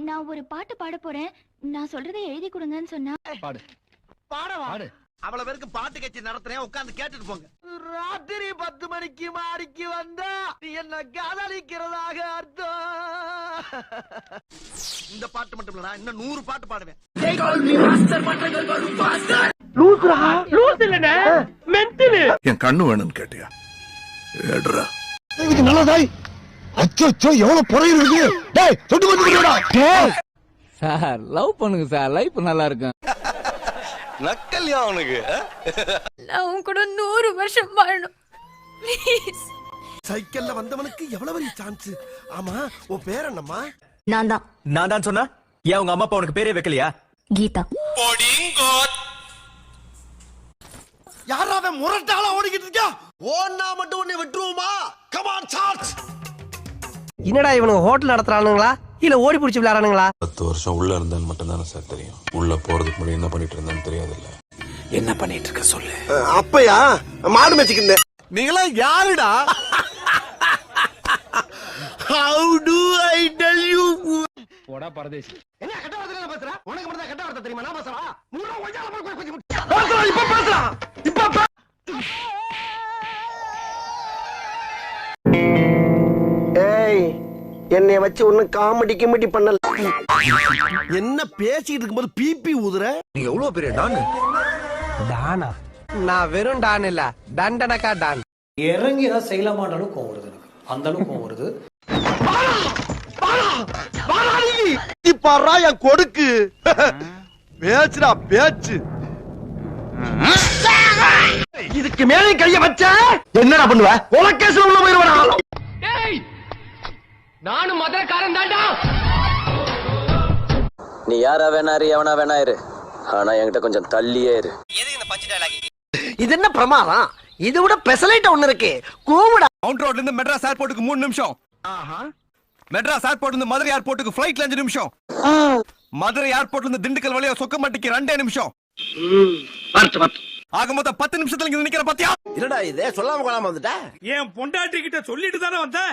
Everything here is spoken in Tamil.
நான் ஒரு பாட்டு பாட போறேன். நான் சொல்றதை எழுதி கொடுங்கன்னு சொன்னா பாடு பாடவா? பாடு. அவ்வளவு பேருக்கு பாட்டு கட்சி நடத்துறேன், உட்கார்ந்து கேட்டுட்டு போங்க. ராத்திரி 10 மணிக்கு மாடிக்கு வந்தா நீ என்ன காதலிக்கிறதாக அர்த்தம். இந்த பாட்டு மட்டும் இல்லடா, இன்னும் 100 பாட்டு பாடுவேன். என் கண்ணு வேணும்னு கேட்டியா? ஏடுறா. இது நல்லதாய். அச்சோ எவ்வளவு புறை இருக்கு. டேய் தொட்டு வந்துடுடா. டேய் சார் லவ் பண்ணுங்க சார், லைஃப் நல்லா இருக்கும். நக்கல்யா அவனுக்கு. நான் உன் கூட 100 வருஷம் வாழணும் ப்ளீஸ். சைக்கிள்ல வந்தவனுக்கு எவ்வளவு பெரிய சான்ஸ். ஆமா உன் பேர் என்னம்மா? நான் தான் சொன்னா ஏன் உங்க அம்மா அப்பா உனக்கு பேரே வைக்கலையா? கீதா. யாராவே முரட்டால ஓடிக்கிட்டு இருக்கா? ஓன்னா மட்டும் உன்னை விட்டுருவோமா? Come on charge. என்னடா இவனுங்க ஹோட்டல் நடத்துறானுங்களா இல்ல ஓடி பிடிச்சி விளையாடுறானுங்களா? 10 வருஷம் உள்ள இருந்தேன்னு மட்டும் தானே சார் தெரியும். உள்ள போறதுக்கு முன்னாடி என்ன பண்ணிட்டு இருந்தேன்னு தெரியாதுல்ல. என்ன பண்ணிட்டு இருக்க சொல்லு. அப்பயா மாடு மேய்ச்சிக்கிட்டேன். நீங்களா யாருடா? How do I tell you? போடா பரதேசி. என்ன கெட்ட வார்த்தை பேசுற? உனக்கு மட்டும் தான் கெட்ட வார்த்தை தெரியுமா? நான் பேசவா? முன்ன ஒய்யால போய் கொஞ்சம் இப்ப பேசலாம். இப்ப ஏய் என்னைய வச்சு ஒண்ணு காமெடி கிமெடி பண்ணல. என்ன பேசிட்டு இருக்கும்போது பிபி ஊதுற? நீ எவ்வளவு பெரிய டான். டானா? நான் வெறும் டான் இல்ல, டண்டனக்கா டான். இறங்கி ஏதாவது செய்யலாமான்னு கோவம் வருது எனக்கு. அந்த அளவுக்கு கோவம் வருது. பாரா என் கொடுக்கு பேச்சுடா பேச்சு. இதுக்கு மேலே கைய வச்ச என்னடா பண்ணுவ? உலகேஸ்ல உள்ள போயிருவா. நானும் மதுரக்காரன் தான்டா. நீ யாரா வேணாரு எவனா வேணா இரு, ஆனா என்கிட்ட கொஞ்சம் தள்ளியே இரு. இது என்ன பிரமாதம்? இது விட பெசலைட் ஒண்ணு இருக்கு. கூவுடா. மவுண்ட் ரோட்ல இருந்து மெட்ராஸ் ஏர்போர்ட்டுக்கு 3 நிமிஷம். மெட்ராஸ் ஏர்போர்ட்ல இருந்து மதுரை ஏர்போர்ட்டுக்கு ஃளைட்ல 5 நிமிஷம். மதுரை ஏர்போர்ட்ல இருந்து திண்டுக்கல் வழியா சொக்கமாட்டிக்கு 2 நிமிஷம். ஆக மொத்தம் 10 நிமிஷத்துல இங்க நிக்கிற பாத்தியா? என்னடா இது சொல்லாம கொள்ளாம வந்துட்ட? என் பொண்டாட்டி கிட்ட சொல்லிட்டு தானே வந்தேன்.